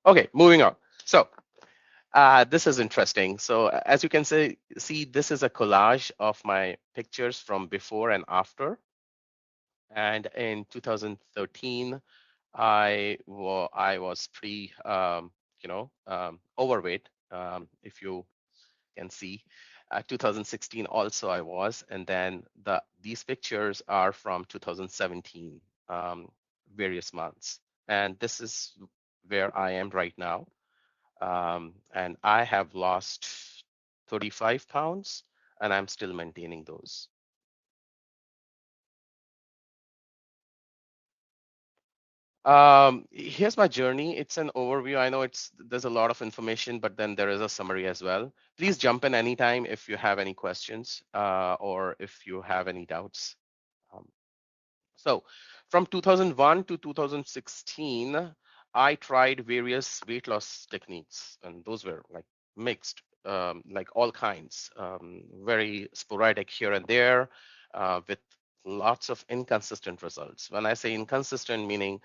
Okay, moving on. So this is interesting. So as you can see, this is a collage of my pictures from before and after. And in 2013, I was pretty, overweight, if you can see. 2016 also I was, and then these pictures are from 2017, um, various months, and this is where I am right now. And I have lost 35 pounds, and I'm still maintaining those. Here's my journey. It's an overview. I know there's a lot of information, but then there is a summary as well. Please jump in anytime if you have any questions or if you have any doubts. Um, so from 2001 to 2016, I tried various weight loss techniques, and those were like mixed, like all kinds, very sporadic here and there, with lots of inconsistent results. When I say inconsistent, meaning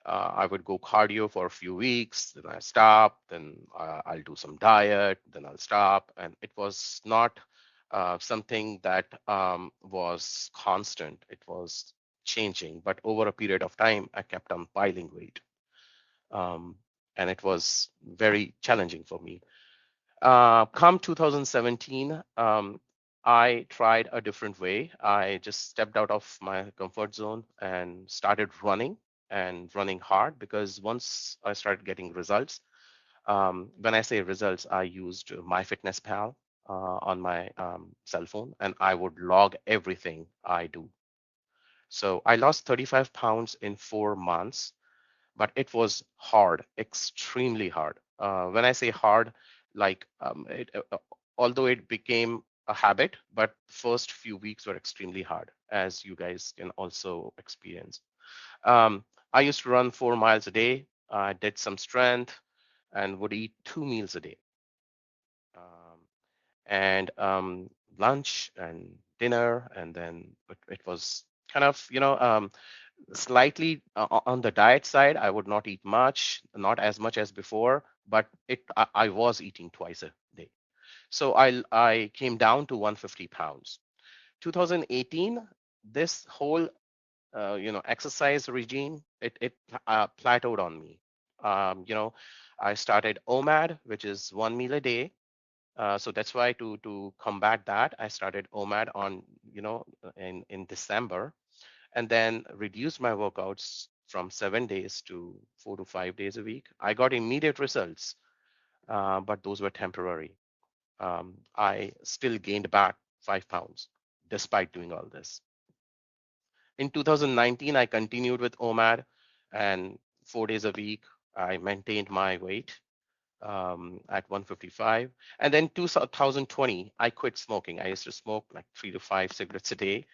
I would go cardio for a few weeks, then I stop, then I'll do some diet, then I'll stop. And it was not something that was constant. It was changing, but over a period of time, I kept on piling weight. Um, and it was very challenging for me. Come 2017, I tried a different way. I just stepped out of my comfort zone and started running and running hard because once I started getting results, when I say results, I used MyFitnessPal on my cell phone, and I would log everything I do. So I lost 35 pounds in 4 months, but it was hard, extremely hard. When I say hard, like although it became a habit, but the first few weeks were extremely hard, as you guys can also experience. I used to run 4 miles a day. I did some strength and would eat 2 meals a day, um, and lunch and dinner, and then it was kind of, slightly on the diet side. I would not eat much, not as much as before, but I was eating twice a day. So I came down to 150 pounds. 2018, this whole exercise regime, it plateaued on me. I started OMAD, which is 1 meal a day. So that's why to combat that, I started OMAD on in December, and then reduced my workouts from 7 days to 4 to 5 days a week. I got immediate results, but those were temporary. I still gained back 5 pounds despite doing all this. In 2019, I continued with OMAD, and 4 days a week, I maintained my weight at 155. And then 2020, I quit smoking. I used to smoke like 3 to 5 cigarettes a day.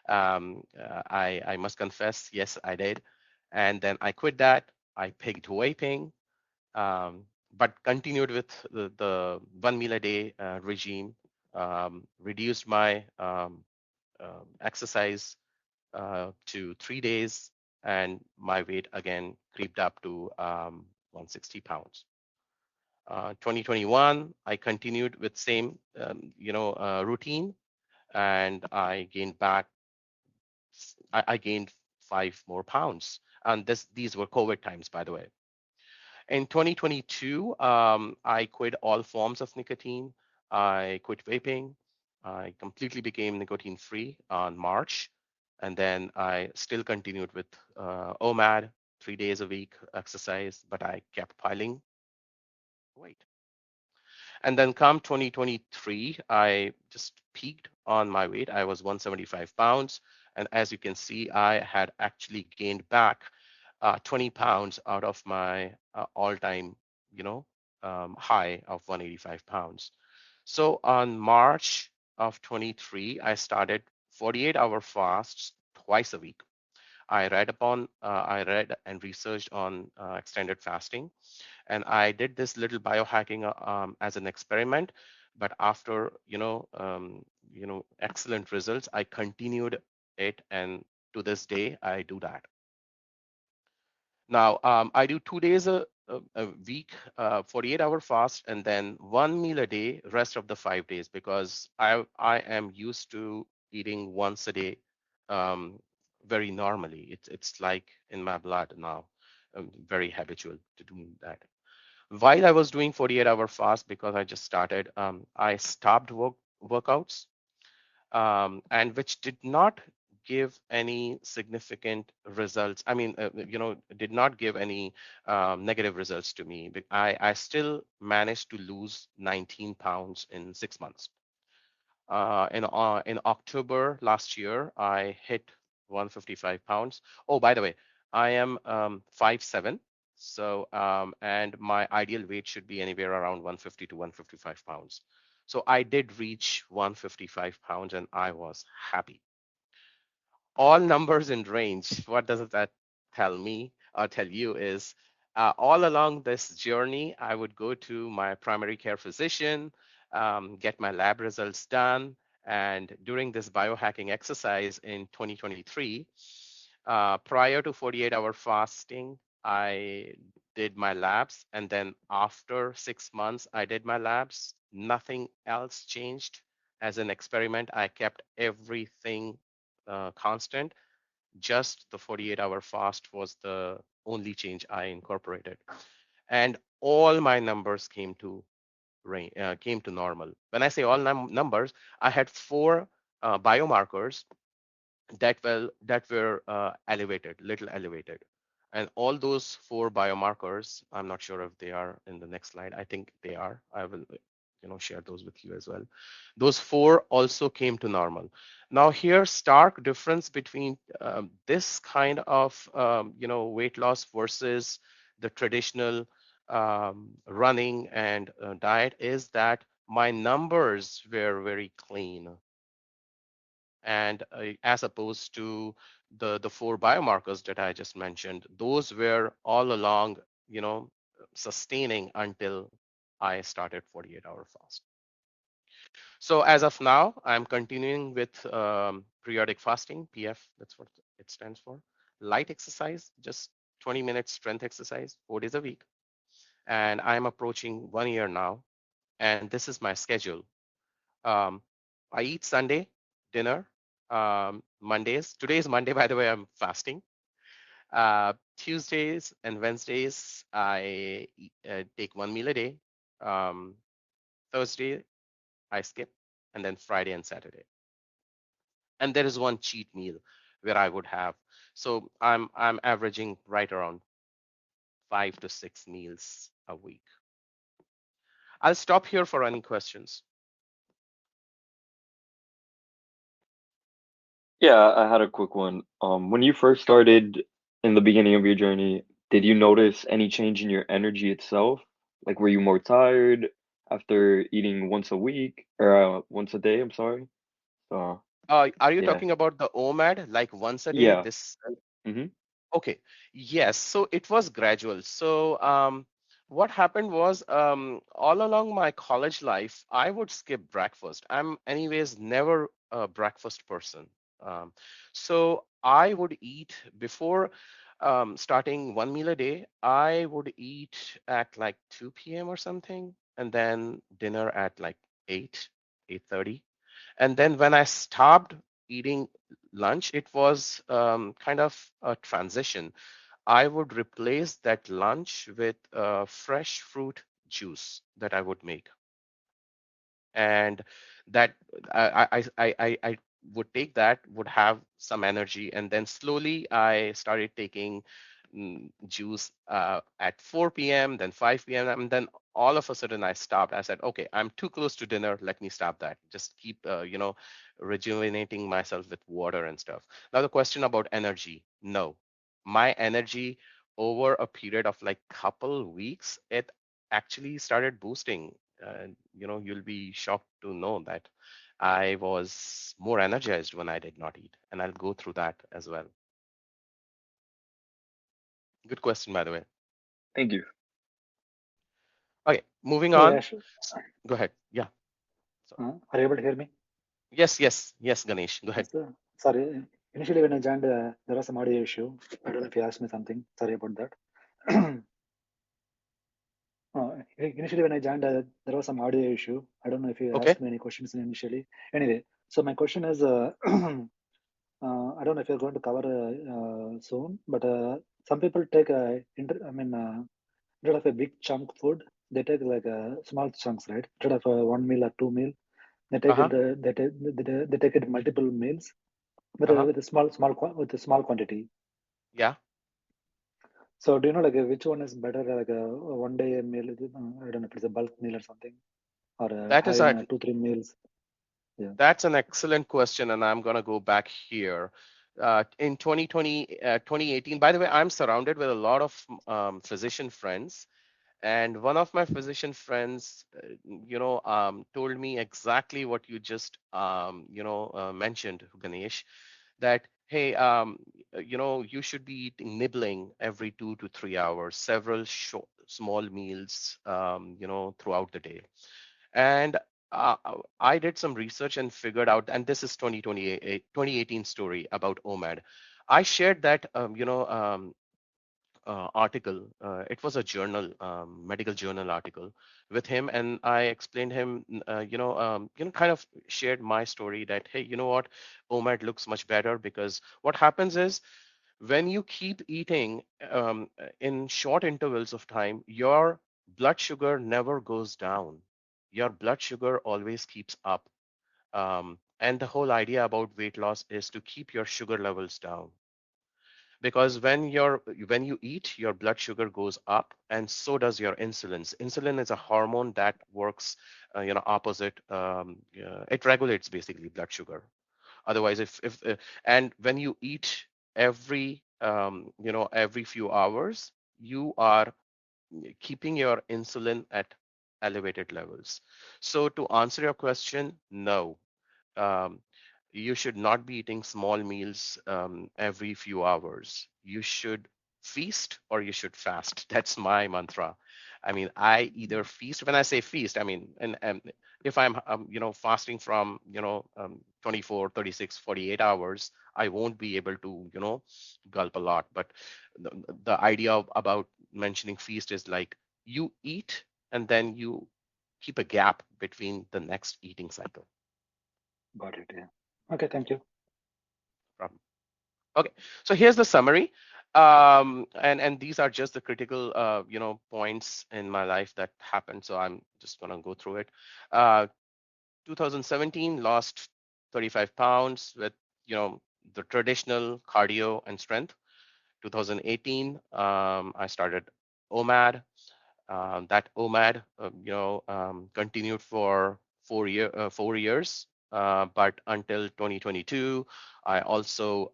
I must confess, yes, I did. And then I quit that. I picked vaping, but continued with the 1 meal a day regime, reduced my exercise to 3 days, and my weight again creeped up to 160 pounds. 2021, I continued with same routine, and I gained back. I gained 5 more pounds, and these were COVID times, by the way. In 2022, I quit all forms of nicotine. I quit vaping. I completely became nicotine free on March, and then I still continued with OMAD, 3 days a week exercise, but I kept piling weight. And then come 2023, I just peaked on my weight. I was 175 pounds. And as you can see, I had actually gained back 20 pounds out of my all-time, high of 185 pounds. So on March of 23, I started 48-hour fasts twice a week. I read and researched on extended fasting, and I did this little biohacking as an experiment. But after excellent results, I continued it, and to this day I do that. Now I do 2 days a week, 48-hour fast, and then one meal a day, rest of the 5 days, because I am used to eating once a day, um, very normally. It's like in my blood now. I'm very habitual to doing that. While I was doing 48-hour fast, because I just started, I stopped workouts, and which did not give any significant results. I mean, did not give any negative results to me. I still managed to lose 19 pounds in 6 months. In October last year, I hit 155 pounds. Oh, by the way, I am 5'7", so and my ideal weight should be anywhere around 150 to 155 pounds. So I did reach 155 pounds, and I was happy. All numbers in range. What does that tell me or tell you is, all along this journey, I would go to my primary care physician, get my lab results done. And during this biohacking exercise in 2023, prior to 48-hour fasting, I did my labs. And then after 6 months, I did my labs. Nothing else changed. As an experiment, I kept everything constant. Just the 48-hour fast was the only change I incorporated, and all my numbers came to normal. When I say all numbers, I had four biomarkers that were elevated, little elevated, and all those four biomarkers. I'm not sure if they are in the next slide. I think they are. I will, share those with you as well. Those four also came to normal. Now here, stark difference between this kind of weight loss versus the traditional running and diet is that my numbers were very clean, and as opposed to the four biomarkers that I just mentioned, those were all along, sustaining until I started 48-hour fast. So as of now, I'm continuing with periodic fasting, PF, that's what it stands for. Light exercise, just 20 minutes strength exercise, 4 days a week. And I'm approaching 1 year now, and this is my schedule. Um, I eat Sunday dinner, Mondays. Today is Monday, by the way, I'm fasting. Tuesdays and Wednesdays, I take one meal a day. Um, Thursday, I skip, and then Friday and Saturday. And there is one cheat meal where I would have. So I'm averaging right around 5 to 6 meals a week. I'll stop here for any questions. Yeah, I had a quick one. When you first started in the beginning of your journey, did you notice any change in your energy itself? Like, were you more tired after eating once a week or once a day? I'm sorry. So, Are you yeah. talking about the OMAD, like once a day? Yeah. This Mm-hmm. Okay, yes. So it was gradual. So what happened was, all along my college life, I would skip breakfast. I'm anyways never a breakfast person. Um, so I would eat before starting one meal a day. I would eat at like 2 p.m. or something, and then dinner at like 8, 8:30. And then when I stopped eating lunch, it was kind of a transition. I would replace that lunch with fresh fruit juice that I would make, and that I would take that, would have some energy, and then slowly I started taking juice at 4 p.m., then 5 p.m., and then all of a sudden I stopped. I said, okay, I'm too close to dinner. Let me stop that. Just keep, rejuvenating myself with water and stuff. Now the question about energy, no, my energy over a period of like couple weeks, it actually started boosting. You'll be shocked to know that I was more energized when I did not eat, and I'll go through that as well. Good question, by the way. Thank you. Okay, moving Hey, on. Yash, Go ahead. Yeah. So are you able to hear me? yes, yes, yes, Ganesh. Go ahead. Yes, sir. Sorry, initially when I joined, there was some audio issue. I don't know if you asked me something. Sorry about that. Initially when I joined, there was some audio issue. I don't know if you Okay. asked me any questions initially. Anyway, so my question is, I don't know if you're going to cover soon, but some people take instead of a big chunk food, they take like small chunks, right? Instead of one meal or two meal, they take Uh-huh. it. They take it multiple meals, but Uh-huh. with a with a small quantity. Yeah. So do you know like which one is better? Like a one day meal? I don't know if it's a bulk meal or something, or That is having a two three meals. Yeah. That's an excellent question, and I'm going to go back here. In 2020, 2018, by the way, I'm surrounded with a lot of physician friends, and one of my physician friends, told me exactly what you just, mentioned, Ganesh, that, hey, you should be eating nibbling every 2 to 3 hours, several short, small meals, throughout the day. And I did some research and figured out, and this is 2018 story about OMAD. I shared that, article. It was a journal, medical journal article with him, and I explained him, kind of shared my story that, hey, you know what, OMAD looks much better because what happens is when you keep eating in short intervals of time, your blood sugar never goes down. Your blood sugar always keeps up. And the whole idea about weight loss is to keep your sugar levels down because when you eat your blood sugar goes up and so does your insulin is a hormone that works opposite it regulates basically blood sugar. Otherwise, if and when you eat every few hours, you are keeping your insulin at elevated levels. So to answer your question, no, um, you should not be eating small meals every few hours. You should feast or you should fast. That's my mantra. I mean, I either feast. When I say feast, I mean, and if I'm, fasting from, 24, 36, 48 hours, I won't be able to, gulp a lot. But the idea about mentioning feast is like you eat and then you keep a gap between the next eating cycle. Got it. Yeah. Okay. Thank you. Problem. Okay, so here's the summary. And these are just the critical, points in my life that happened. So I'm just gonna go through it. Uh, 2017, lost 35 pounds with, the traditional cardio and strength. 2018, I started OMAD. That OMAD, continued for 4 years. But until 2022, I also,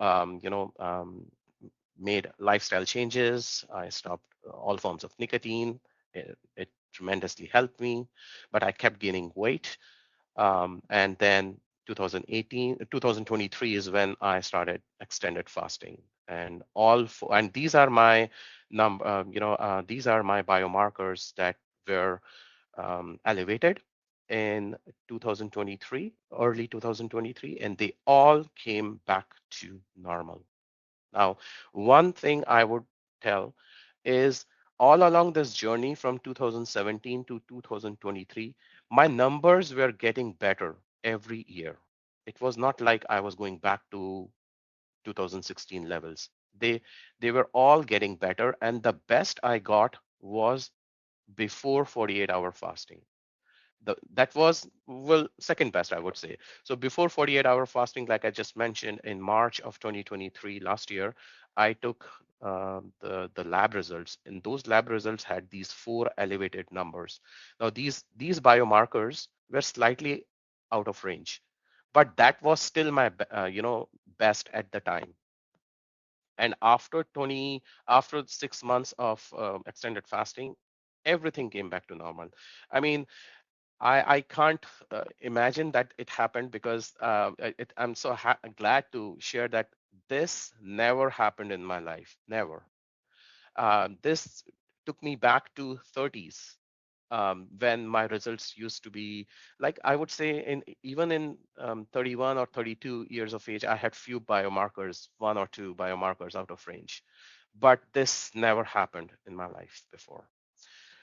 made lifestyle changes. I stopped all forms of nicotine. It tremendously helped me, but I kept gaining weight. And then 2023 is when I started extended fasting. And these are my these are my biomarkers that were elevated in 2023, early 2023, and they all came back to normal. Now, one thing I would tell is all along this journey from 2017 to 2023, my numbers were getting better every year. It was not like I was going back to 2016 levels. They were all getting better, and the best I got was before 48-hour fasting. That was, well, second best, I would say. So before 48-hour fasting, like I just mentioned, in March of 2023 last year, I took the lab results, and those lab results had these four elevated numbers. Now these biomarkers were slightly out of range, but that was still my best at the time. And after 6 months of extended fasting, everything came back to normal. I mean, I can't imagine that it happened because I'm so glad to share that this never happened in my life. Never. This took me back to 30s, when my results used to be like, I would say, in even in 31 or 32 years of age, I had few biomarkers, one or two biomarkers out of range. But this never happened in my life before.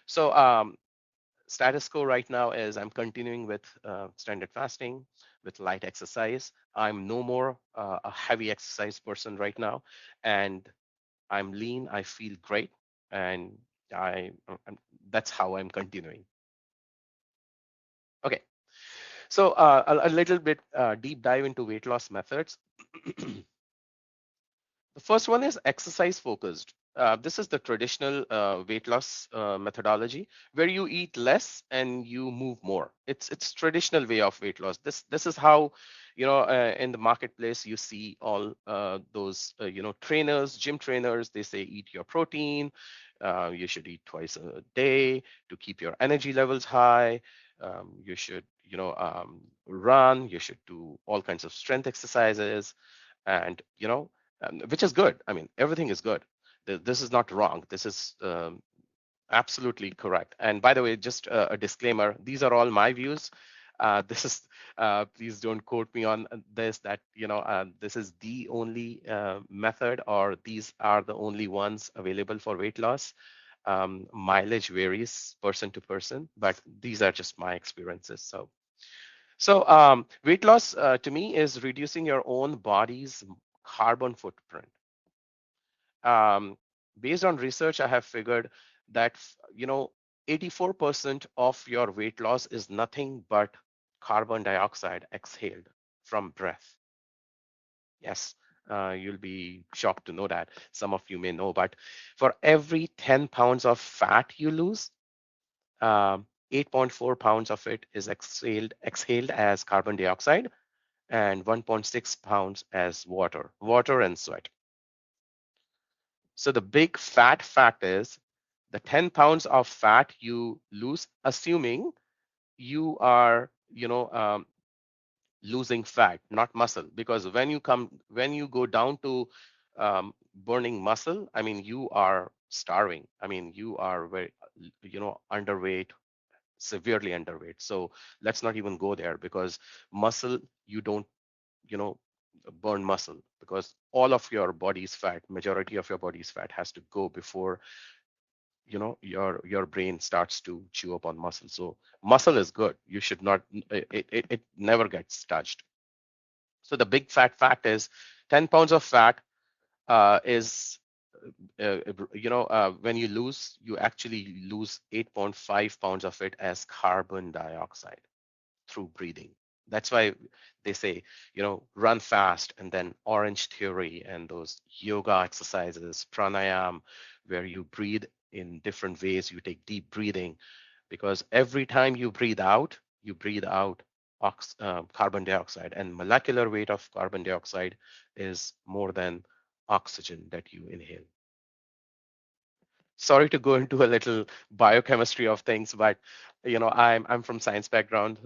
So status quo right now is I'm continuing with standard fasting with light exercise. I'm no more a heavy exercise person right now, and I'm lean. I feel great, and I'm, that's how I'm continuing. Okay, so a little bit deep dive into weight loss methods. The first one is exercise focused. This is the traditional weight loss methodology where you eat less and you move more. It's traditional way of weight loss. This is how, in the marketplace you see all those trainers, gym trainers. They say eat your protein. You should eat twice a day to keep your energy levels high. You should run. You should do all kinds of strength exercises, and which is good. I mean, everything is good. This is not wrong. This is absolutely correct. And by the way, just a disclaimer: these are all my views. This is please don't quote me on this. That this is the only method, or these are the only ones available for weight loss. Mileage varies person to person, but these are just my experiences. So weight loss to me is reducing your own body's carbon footprint. Um, Based on research, I have figured that 84% of your weight loss is nothing but carbon dioxide exhaled from breath. Yes, you'll be shocked to know that. Some of you may know, but for every 10 pounds of fat you lose, 8.4 pounds of it is exhaled as carbon dioxide, and 1.6 pounds as water and sweat. So the big fat fact is the 10 pounds of fat you lose, assuming you are, losing fat, not muscle. Because when you go down to burning muscle, I mean, you are starving. I mean, you are very, underweight, severely underweight. So let's not even go there, because muscle, you don't, you know, burn muscle, because all of your body's fat, majority of your body's fat has to go before your brain starts to chew up on muscle. So muscle is good. You should not, it never gets touched. So the big fat fact is 10 pounds of fat is when you actually lose 8.5 pounds of it as carbon dioxide through breathing. That's why they say, run fast, and then orange theory and those yoga exercises, pranayam, where you breathe in different ways. You take deep breathing, because every time you breathe out carbon dioxide, and molecular weight of carbon dioxide is more than oxygen that you inhale. Sorry to go into a little biochemistry of things, but I'm from science background,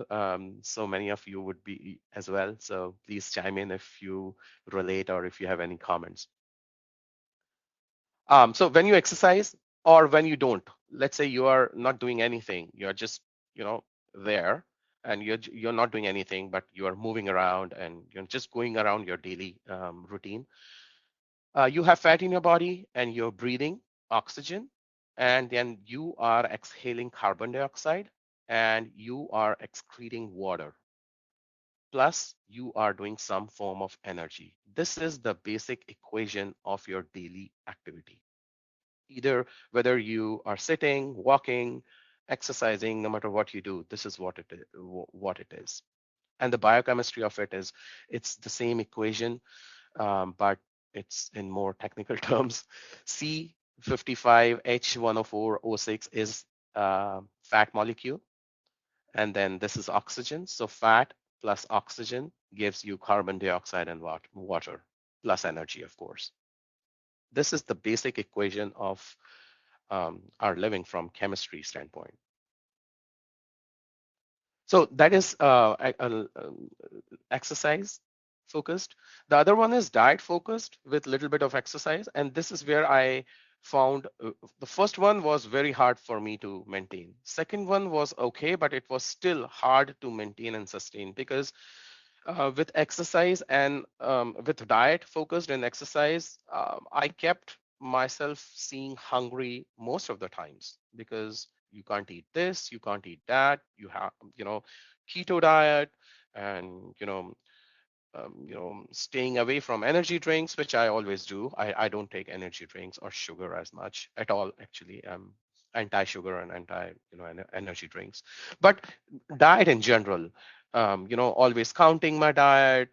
so many of you would be as well. So please chime in if you relate or if you have any comments. So when you exercise or when you don't, let's say you are not doing anything, you're just there, and you're not doing anything, but you are moving around and you're just going around your daily routine. You have fat in your body and you're breathing oxygen, and then you are exhaling carbon dioxide and you are excreting water. Plus, you are doing some form of energy. This is the basic equation of your daily activity. Either whether you are sitting, walking, exercising, no matter what you do, this is what it is. And the biochemistry of it is, it's the same equation, but it's in more technical terms. C55H104O6 is fat molecule, and then this is oxygen. So fat plus oxygen gives you carbon dioxide and water plus energy, of course. This is the basic equation of our living from chemistry standpoint. So that is exercise focused. The other one is diet focused with little bit of exercise. And this is where I found the first one was very hard for me to maintain. Second one was okay, but it was still hard to maintain and sustain, because with exercise and with diet focused and exercise, I kept myself seeing hungry most of the times, because you can't eat this, you can't eat that, you have, keto diet, and staying away from energy drinks, which I always do. I don't take energy drinks or sugar as much at all, actually. Anti-sugar and energy drinks. But diet in general, always counting my diet,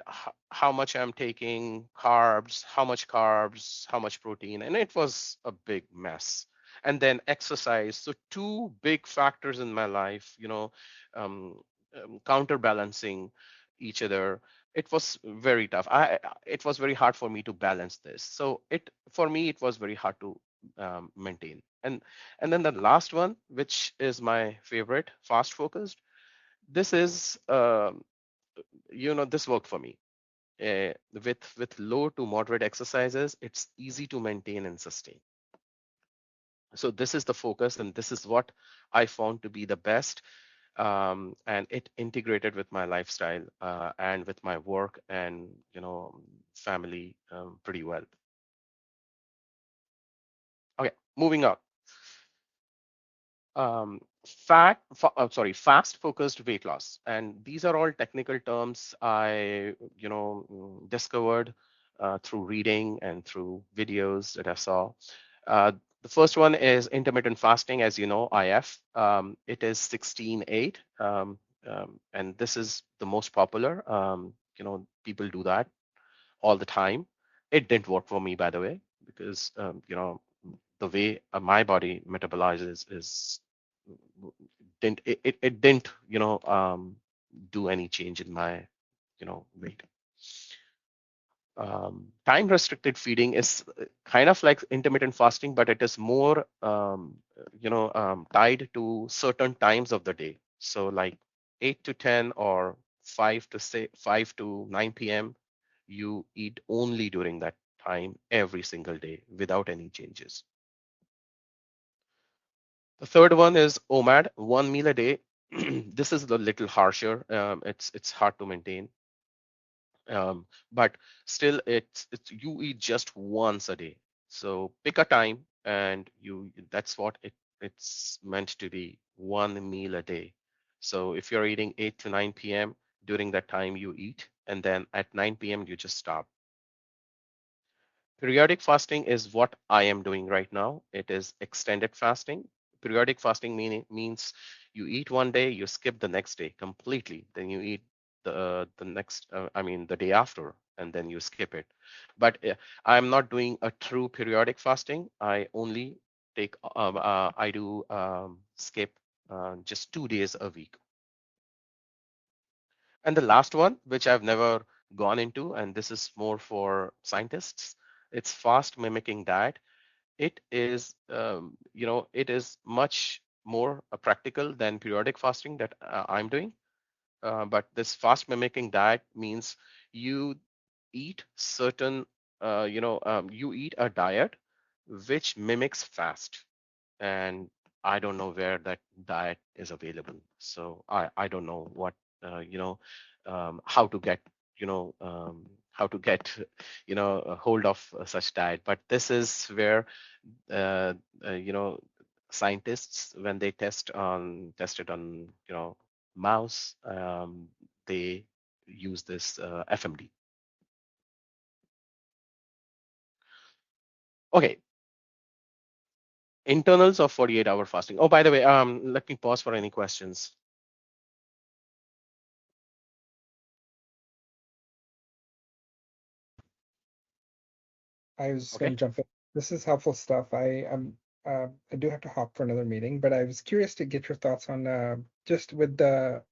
how much I'm taking, carbs, how much protein, and it was a big mess. And then exercise. So two big factors in my life, counterbalancing each other. It was very tough. It was very hard for me to balance this. So for me it was very hard to maintain. And then the last one, which is my favorite, fast focused. This is this worked for me. With low to moderate exercises, it's easy to maintain and sustain. So this is the focus, and this is what I found to be the best. And it integrated with my lifestyle and with my work and family pretty well. Okay, moving on. Fast focused weight loss, and these are all technical terms I discovered through reading and through videos that I saw. uh, the first one is intermittent fasting, as you know, IF. It is 16/8, and this is the most popular. People do that all the time. It didn't work for me, by the way, because the way my body metabolizes is it didn't do any change in my weight. Time restricted feeding is kind of like intermittent fasting, but it is more tied to certain times of the day. So like 8 to 10 or 5 to 9 p.m. you eat only during that time every single day without any changes. The third one is OMAD, one meal a day. This is a little harsher. It's hard to maintain, but still, it's you eat just once a day. So pick a time, and that's what it's meant to be, one meal a day. So if you're eating 8 to 9 p.m., during that time you eat, and then at 9 p.m. you just stop. Periodic fasting is what I am doing right now. It is extended fasting. Periodic fasting means you eat one day, you skip the next day completely, then you eat the next, the day after, and then you skip it. But I'm not doing a true periodic fasting. I only I do skip just 2 days a week. And the last one, which I've never gone into, and this is more for scientists, it's fast mimicking diet. It is, it is much more practical than periodic fasting that I'm doing. But this fast mimicking diet means you eat certain, you eat a diet which mimics fast. And I don't know where that diet is available. So I don't know what, how to get, how to get, a hold of such diet. But this is where, uh, scientists, when they tested on, mouse, they use this FMD. Okay, internals of 48-hour fasting. Oh, by the way, let me pause for any questions. I was just Okay. going to jump in. This is helpful stuff. I do have to hop for another meeting, but I was curious to get your thoughts on just with the,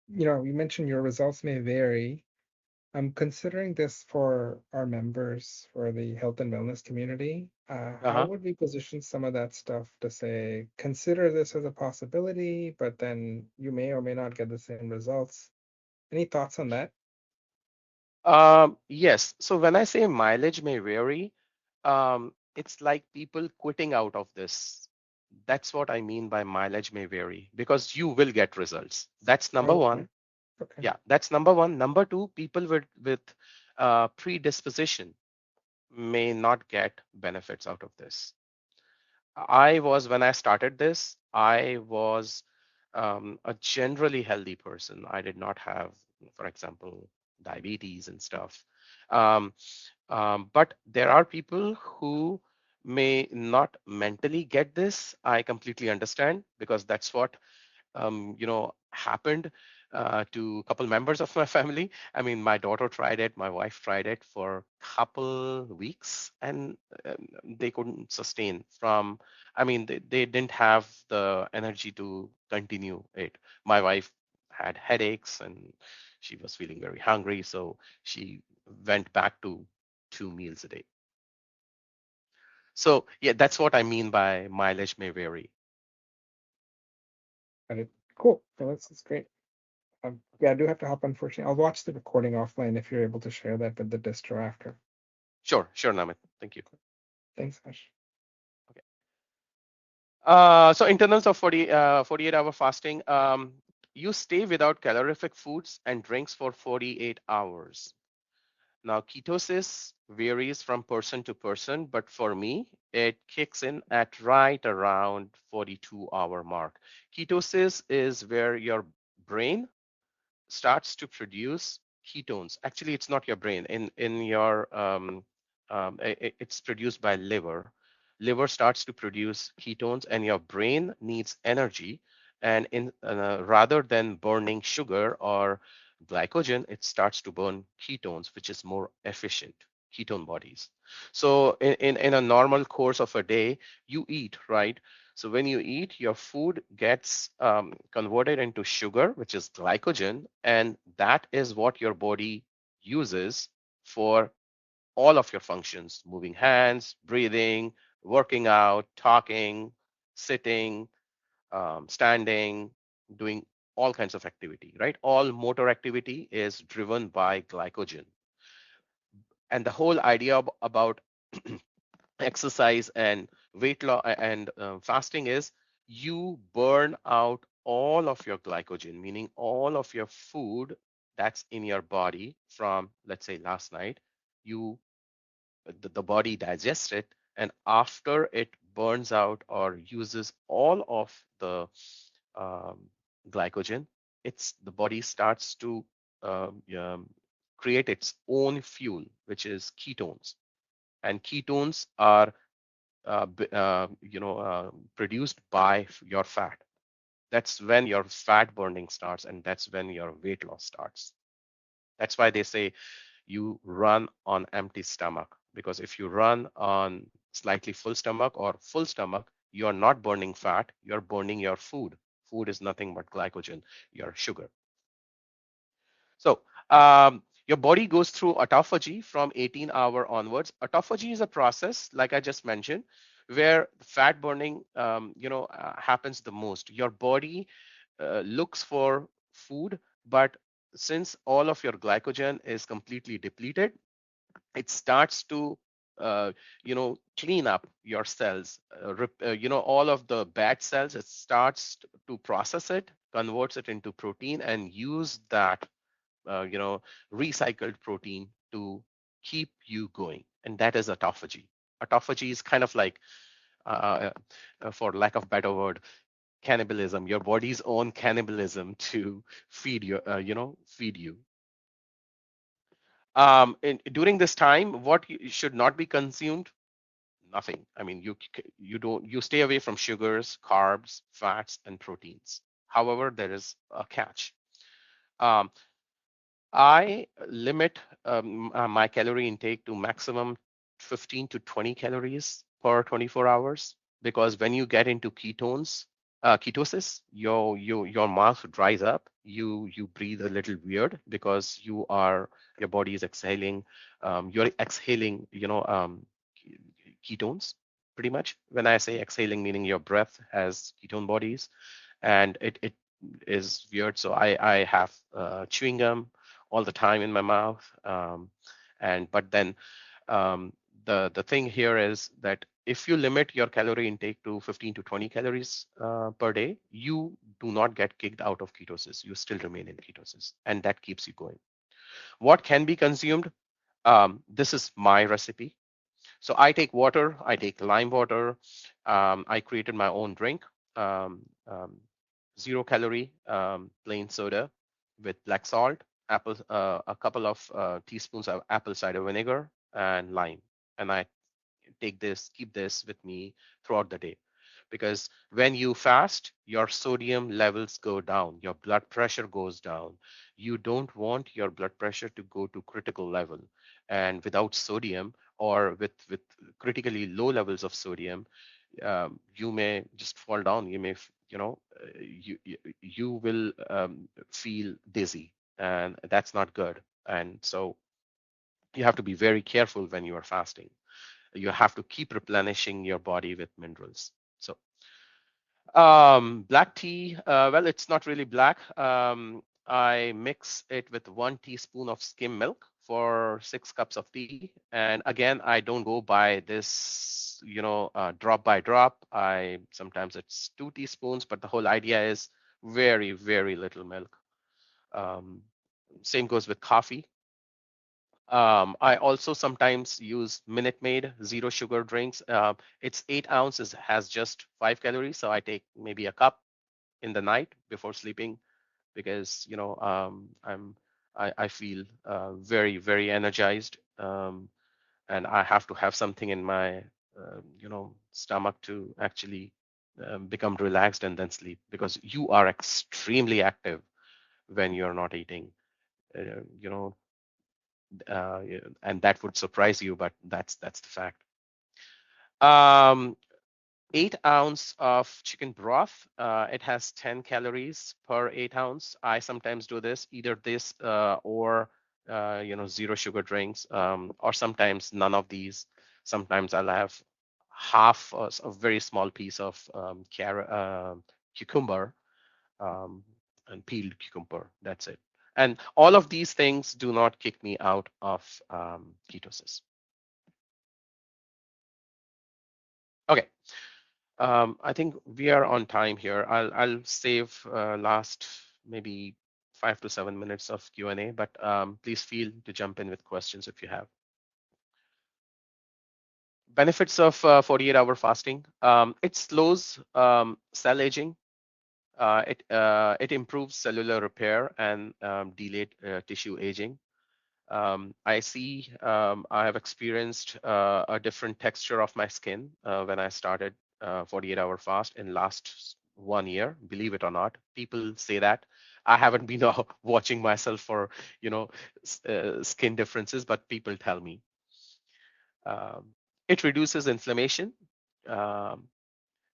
you mentioned your results may vary. I'm considering this for our members for the health and wellness community. How Uh-huh. would we position some of that stuff to say, consider this as a possibility, but then you may or may not get the same results? Any thoughts on that? Yes. So when I say mileage may vary, it's like people quitting out of this. That's what I mean by mileage may vary, because you will get results. That's number Okay. one. Okay. Yeah, that's number one. Number two, people with predisposition may not get benefits out of this. When I started this, I was a generally healthy person. I did not have, for example, diabetes and stuff. Um, but there are people who may not mentally get this. I completely understand because that's what happened to a couple members of my family. I mean, my daughter tried it, my wife tried it for a couple weeks, and they couldn't sustain from. I mean, they didn't have the energy to continue it. My wife had headaches and she was feeling very hungry, so she went back to 2 meals a day. So yeah, that's what I mean by mileage may vary. Got it. Cool. No, that's great. Yeah, I do have to hop, unfortunately. I'll watch the recording offline if you're able to share that with the distro after. Sure, Namit. Thank you. Thanks, Ash. Okay. So in terms of 48-hour fasting, you stay without calorific foods and drinks for 48 hours. Now, ketosis varies from person to person, but for me, it kicks in at right around 42-hour mark. Ketosis is where your brain starts to produce ketones. Actually, it's not your brain. In your it's produced by liver. Liver starts to produce ketones, and your brain needs energy. And in rather than burning sugar or glycogen, it starts to burn ketones, which is more efficient ketone bodies. So in a normal course of a day, you eat, right? So when you eat, your food gets converted into sugar, which is glycogen, and that is what your body uses for all of your functions: moving hands, breathing, working out, talking, sitting, standing, doing all kinds of activity, right? All motor activity is driven by glycogen. And the whole idea about exercise and weight loss and fasting is you burn out all of your glycogen, meaning all of your food that's in your body from, let's say, last night. You the body digests it, and after it burns out or uses all of the um, glycogen, it's the body starts to create its own fuel, which is ketones. And ketones are produced by your fat. That's when your fat burning starts, and that's when your weight loss starts. That's why they say you run on empty stomach, because if you run on slightly full stomach or full stomach, you're not burning fat, you're burning your food. Food is nothing but glycogen, your sugar. So your body goes through autophagy from 18-hour onwards. Autophagy is a process, like I just mentioned, where fat burning, happens the most. Your body looks for food, but since all of your glycogen is completely depleted, it starts to clean up your cells, all of the bad cells. It starts to process it, converts it into protein, and use that uh, you know, recycled protein to keep you going. And that is autophagy. Autophagy is kind of like, for lack of better word, cannibalism, your body's own cannibalism to feed feed you. During this time, what should not be consumed? Nothing. I mean, you stay away from sugars, carbs, fats, and proteins. However, there is a catch. Um, I limit my calorie intake to maximum 15 to 20 calories per 24 hours, because when you get into ketosis, your mouth dries up. You breathe a little weird because your body is exhaling. You're exhaling, ketones pretty much. When I say exhaling, meaning your breath has ketone bodies, and it is weird. So I have chewing gum all the time in my mouth. And but then the thing here is that if you limit your calorie intake to 15 to 20 calories per day, you do not get kicked out of ketosis. You still remain in ketosis, and that keeps you going. What can be consumed? This is my recipe. So I take water, I take lime water. I created my own drink. 0 calorie plain soda with black salt, a couple of teaspoons of apple cider vinegar, and lime. And I keep this with me throughout the day. Because when you fast, your sodium levels go down, your blood pressure goes down. You don't want your blood pressure to go to critical level. And without sodium, or with critically low levels of sodium, you may just fall down. You may, you will feel dizzy, and that's not good. And so you have to be very careful when you are fasting. You have to keep replenishing your body with minerals. So black tea, well, it's not really black. I mix it with 1 teaspoon of skim milk for 6 cups of tea. And again, I don't go by this, drop by drop. Sometimes it's 2 teaspoons, but the whole idea is very, very little milk. Um, Same goes with coffee. I also sometimes use Minute Maid zero sugar drinks. It's 8 ounces, has just 5 calories, so I take maybe a cup in the night before sleeping because I feel very, very energized, and I have to have something in my stomach to actually become relaxed and then sleep, because you are extremely active when you're not eating. Uh, you know, and that would surprise you, but that's the fact. Um, 8 ounce of chicken broth. It has 10 calories per 8 ounce. I sometimes do this, either this or zero sugar drinks, or sometimes none of these. Sometimes I'll have half a very small piece of carrot, cucumber, um, and peeled cucumber. That's it. And all of these things do not kick me out of ketosis. Okay. I think we are on time here. I'll save last maybe 5 to 7 minutes of Q&A, but please feel to jump in with questions if you have. Benefits of 48-hour fasting. It slows cell aging. It improves cellular repair and delayed tissue aging. I have experienced a different texture of my skin when I started 48-hour fast in last 1 year. Believe it or not, people say that. I haven't been watching myself for skin differences, but people tell me. It reduces inflammation. Um,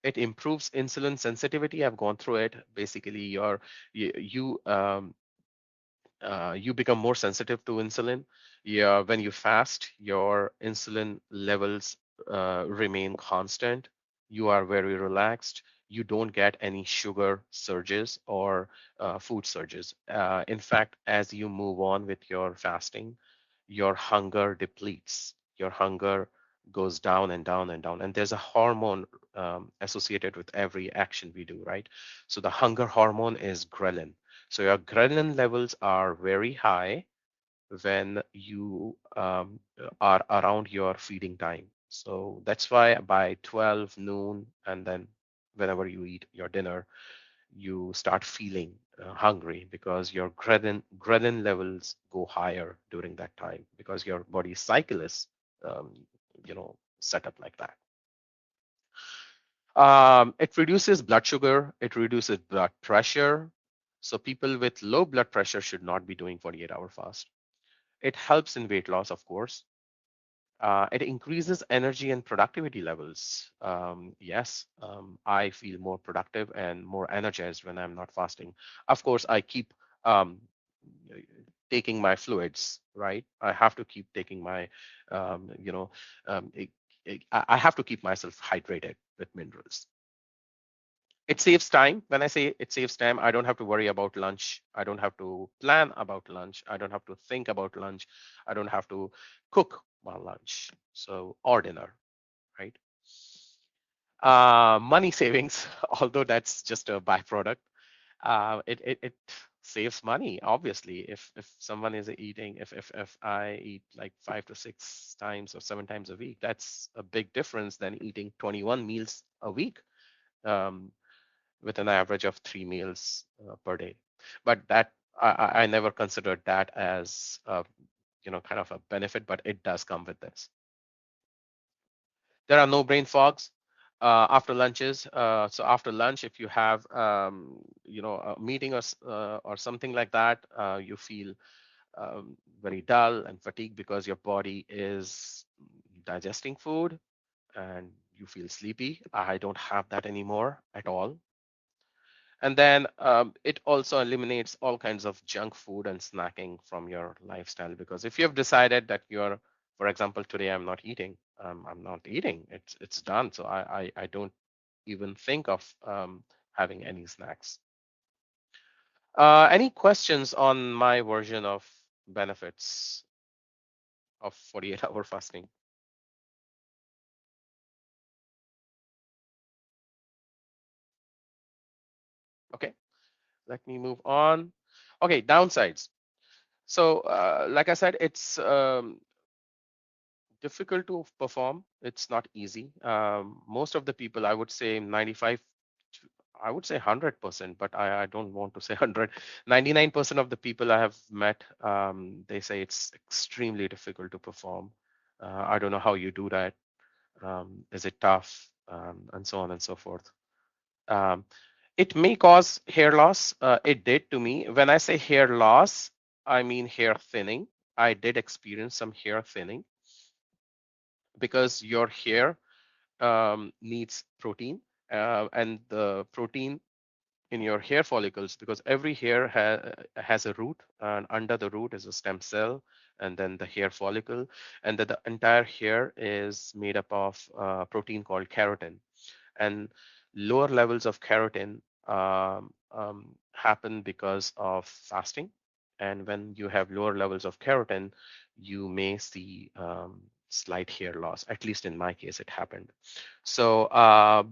it improves insulin sensitivity. I've gone through it. Basically, you become more sensitive to insulin. Yeah, when you fast, your insulin levels remain constant. You are very relaxed. You don't get any sugar surges or food surges. In fact, as you move on with your fasting, your hunger depletes. Your hunger goes down and down and down. And there's a hormone associated with every action we do, right? So the hunger hormone is ghrelin. So your ghrelin levels are very high when you are around your feeding time. So that's why by 12 noon, and then whenever you eat your dinner, you start feeling hungry, because your ghrelin levels go higher during that time, because your body cycle is um, set up like that. It reduces blood sugar, it reduces blood pressure. So people with low blood pressure should not be doing 48-hour fast. It helps in weight loss, of course. It increases energy and productivity levels. Yes, I feel more productive and more energized when I'm not fasting. Of course, I keep um, taking my fluids, right? I have to keep taking my, um, you know, I have to keep myself hydrated with minerals. It saves time. When I say it saves time, I don't have to worry about lunch. I don't have to plan about lunch. I don't have to think about lunch. I don't have to cook my lunch. So, or dinner, right? Money savings, although that's just a byproduct. It saves money, obviously. If someone is eating, if I eat like 5 to 6 times or 7 times a week, that's a big difference than eating 21 meals a week. Um, with an average of 3 meals per day. But that I never considered that as kind of a benefit, but it does come with this. There are no brain fogs after lunches. So after lunch, if you have a meeting or something like that, you feel very dull and fatigued because your body is digesting food and you feel sleepy. I don't have that anymore at all. And then it also eliminates all kinds of junk food and snacking from your lifestyle, because if you have decided that you're, for example, today I'm not eating, I'm not eating. It's done. So I don't even think of having any snacks. Any questions on my version of benefits of 48-hour fasting? Okay, let me move on. Okay, downsides. So like I said, it's difficult to perform. It's not easy. Most of the people, I would say 95, I would say 100%, but I don't want to say 100. 99% of the people I have met, they say it's extremely difficult to perform. I don't know how you do that. Is it tough? And so on and so forth. Um, it may cause hair loss. It did to me. When I say hair loss, I mean hair thinning. I did experience some hair thinning because your hair needs protein, and the protein in your hair follicles, because every hair has a root, and under the root is a stem cell, and then the hair follicle, and the entire hair is made up of protein called keratin. And lower levels of keratin happen because of fasting. And when you have lower levels of keratin, you may see slight hair loss. At least in my case, it happened. So,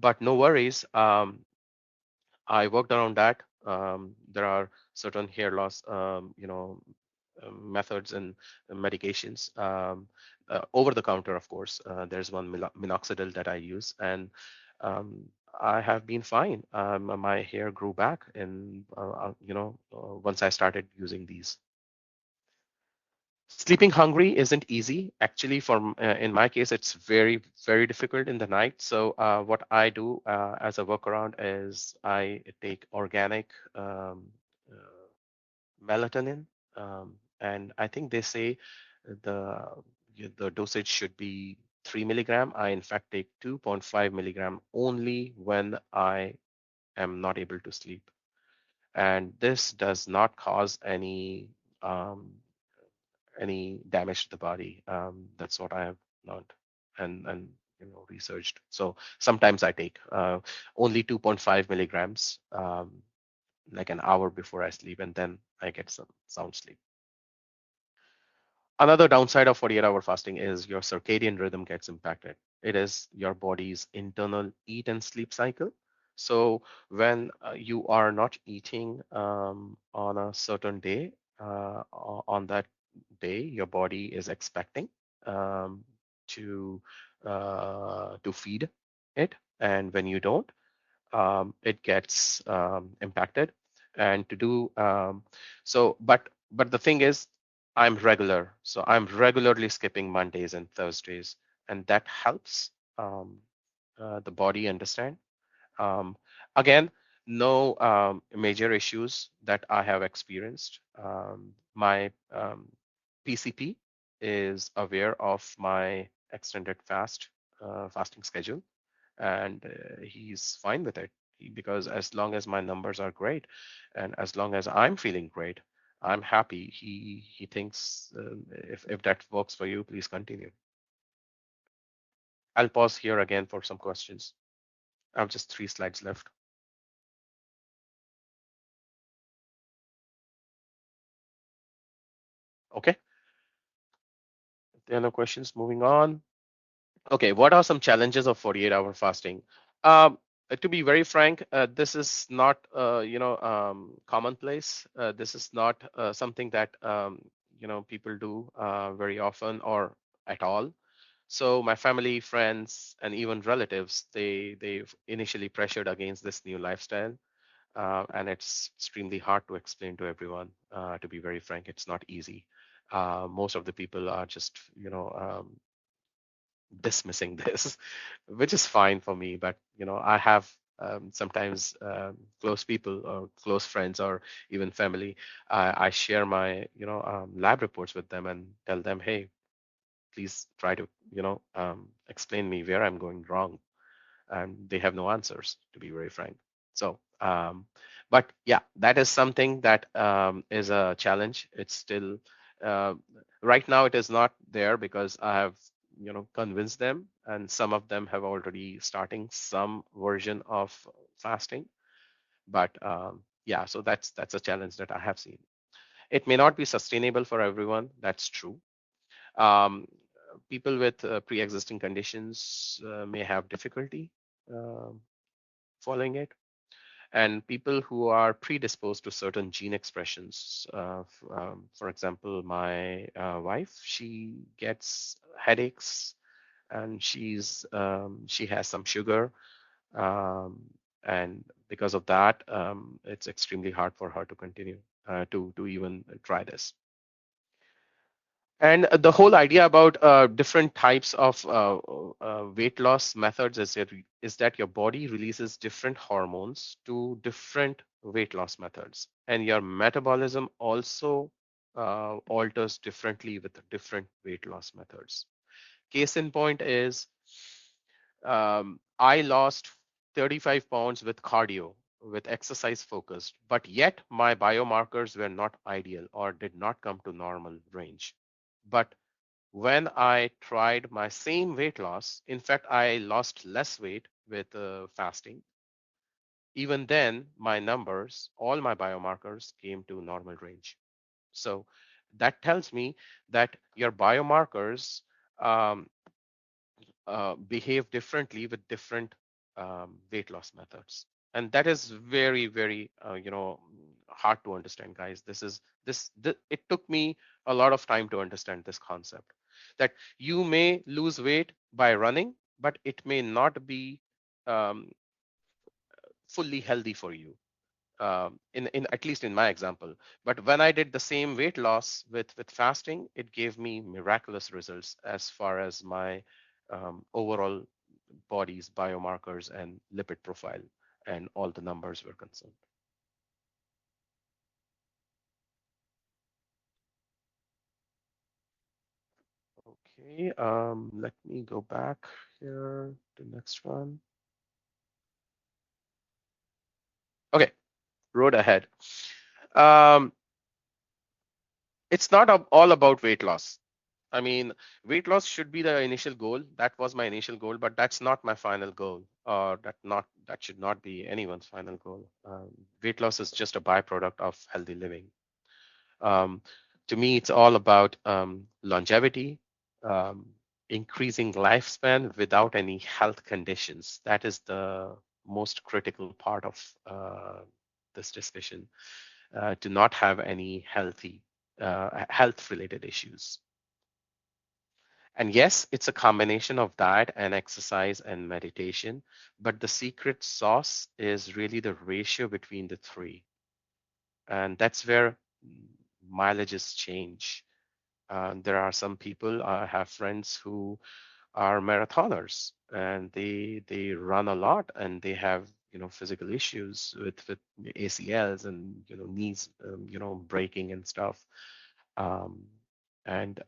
but no worries. I worked around that. There are certain hair loss, methods and medications over the counter, of course. There's one minoxidil that I use, and um, I have been fine. My hair grew back, and once I started using these. Sleeping hungry isn't easy. Actually, in my case, it's very, very difficult in the night. So what I do as a workaround is I take organic uh, melatonin, and I think they say the the dosage should be 3 milligram. I in fact take 2.5 milligram only when I am not able to sleep, and this does not cause um, any damage to the body. That's what I have learned and researched. So sometimes I take only 2.5 milligrams, like an hour before I sleep, and then I get some sound sleep. Another downside of 48-hour fasting is your circadian rhythm gets impacted. It is your body's internal eat and sleep cycle. So when you are not eating on a certain day, on that day, your body is expecting um, to feed it, and when you don't, it gets impacted. And to do so, but the thing is, I'm regular, so I'm regularly skipping Mondays and Thursdays, and that helps the body understand. Um, Again, no major issues that I have experienced. My PCP is aware of my extended fasting schedule, and he's fine with it because as long as my numbers are great and as long as I'm feeling great, I'm happy. He thinks if that works for you, please continue. I'll pause here again for some questions. I have just 3 slides left. Okay. If there are no questions, moving on. Okay, what are some challenges of 48-hour fasting? To be very frank, this is not commonplace. This is not something that people do very often or at all. So my family, friends, and even relatives, they've initially pressured against this new lifestyle, and it's extremely hard to explain to everyone. To be very frank, it's not easy. Most of the people are just, dismissing this, which is fine for me. But I have sometimes close people or close friends or even family. I share my lab reports with them and tell them, hey, please try to explain me where I'm going wrong, and they have no answers, to be very frank. So but yeah, that is something that is a challenge. It's still uh, right now it is not there because I have convinced them, and some of them have already starting some version of fasting. But yeah, so that's a challenge that I have seen. It may not be sustainable for everyone, that's true. um, People with pre-existing conditions may have difficulty um following it, and people who are predisposed to certain gene expressions. For example, my wife, she gets headaches, and she has some sugar, um, and because of that, it's extremely hard for her to continue to even try this. And the whole idea about different types of weight loss methods is that your body releases different hormones to different weight loss methods, and your metabolism also alters differently with the different weight loss methods. Case in point is I lost 35 pounds with cardio, with exercise focused, but yet my biomarkers were not ideal or did not come to normal range. But when I tried my same weight loss, in fact, I lost less weight with fasting. Even then, my numbers, all my biomarkers came to normal range. So that tells me that your biomarkers um, behave differently with different weight loss methods. And that is very, very, hard to understand, guys. It took me a lot of time to understand this concept that you may lose weight by running, but it may not be um, fully healthy for you. In at least in my example. But when I did the same weight loss with fasting, it gave me miraculous results as far as my overall body's biomarkers and lipid profile and all the numbers were concerned. Okay, let me go back here to next one. Okay, road ahead. Um, it's not all about weight loss. I mean, weight loss should be the initial goal. That was my initial goal, but that's not my final goal, or that should not be anyone's final goal. Weight loss is just a byproduct of healthy living. Um, to me, it's all about longevity, um, increasing lifespan without any health conditions. That is the most critical part of this discussion. To not have any health-related issues. And yes, it's a combination of diet and exercise and meditation, but the secret sauce is really the ratio between the three. And that's where mileages change. There are some people, I have friends who are marathoners, and they run a lot, and they have physical issues with ACLs and knees breaking and stuff. um, and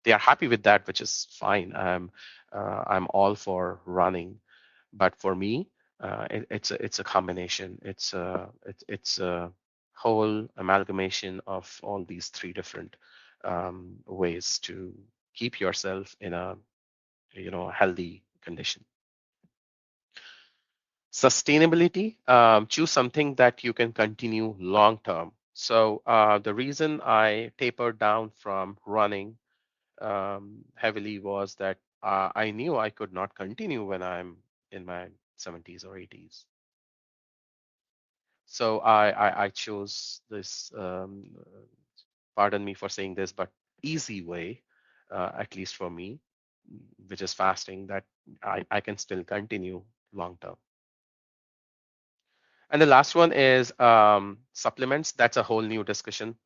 they are happy with that, which is fine. I'm all for running, but for me, it's a combination. It's a whole amalgamation of all these three different ways to keep yourself in a healthy condition. Sustainability, choose something that you can continue long term. So the reason I tapered down from running heavily was that I knew I could not continue when I'm in my 70s or 80s. So I chose this, pardon me for saying this, but easy way, at least for me. which is fasting, that I can still continue long term. And the last one is supplements. That's a whole new discussion,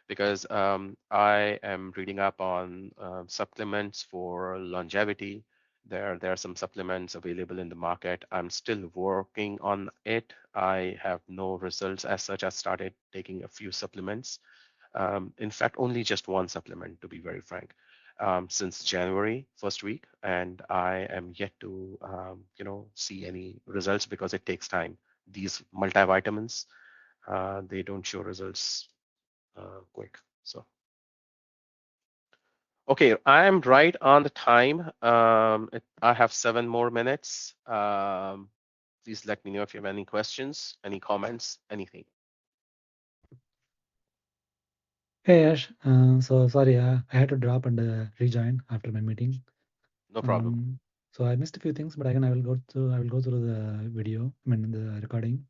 because I am reading up on supplements for longevity. There are some supplements available in the market. I'm still working on it. I have no results as such. I started taking a few supplements. In fact, only just one supplement, to be very frank, since January first week, and I am yet to see any results because it takes time. These multivitamins, they don't show results quick. So okay, I am right on the time. I have 7 more minutes. Please let me know if you have any questions, any comments, anything. Hey Yash, so sorry, I had to drop and rejoin after my meeting. No problem. So I missed a few things, but I will go through the video, I mean the recording.